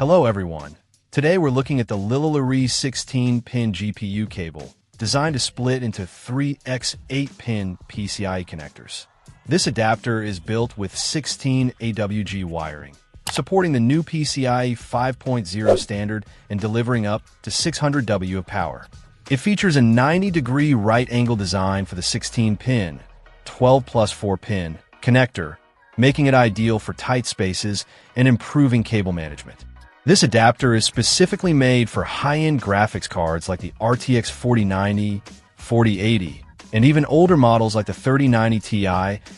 Hello everyone. Today we're looking at the Lililary 16-pin GPU cable, designed to split into 3x 8-pin PCIe connectors. This adapter is built with 16 AWG wiring, supporting the new PCIe 5.0 standard and delivering up to 600 W of power. It features a 90-degree right-angle design for the 16-pin, 12 plus 4-pin connector, making it ideal for tight spaces and improving cable management. This adapter is specifically made for high-end graphics cards like the RTX 4090, 4080, and even older models like the 3090 Ti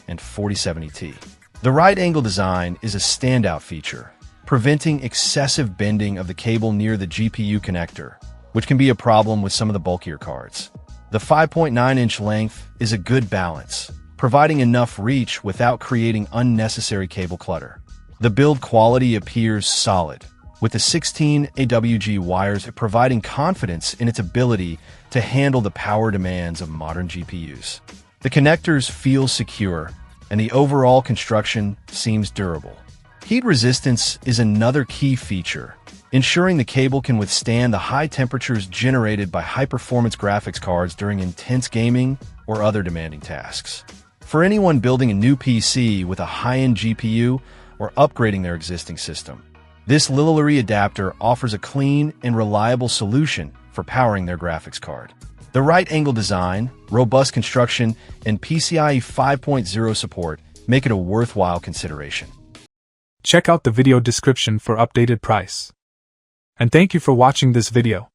and 4070 Ti. The right-angle design is a standout feature, preventing excessive bending of the cable near the GPU connector, which can be a problem with some of the bulkier cards. The 5.9-inch length is a good balance, providing enough reach without creating unnecessary cable clutter. The build quality appears solid, with the 16 AWG wires providing confidence in its ability to handle the power demands of modern GPUs. The connectors feel secure, and the overall construction seems durable. Heat resistance is another key feature, ensuring the cable can withstand the high temperatures generated by high-performance graphics cards during intense gaming or other demanding tasks. For anyone building a new PC with a high-end GPU or upgrading their existing system, this Lililary adapter offers a clean and reliable solution for powering their graphics card. The right-angle design, robust construction, and PCIe 5.0 support make it a worthwhile consideration. Check out the video description for updated price. And thank you for watching this video.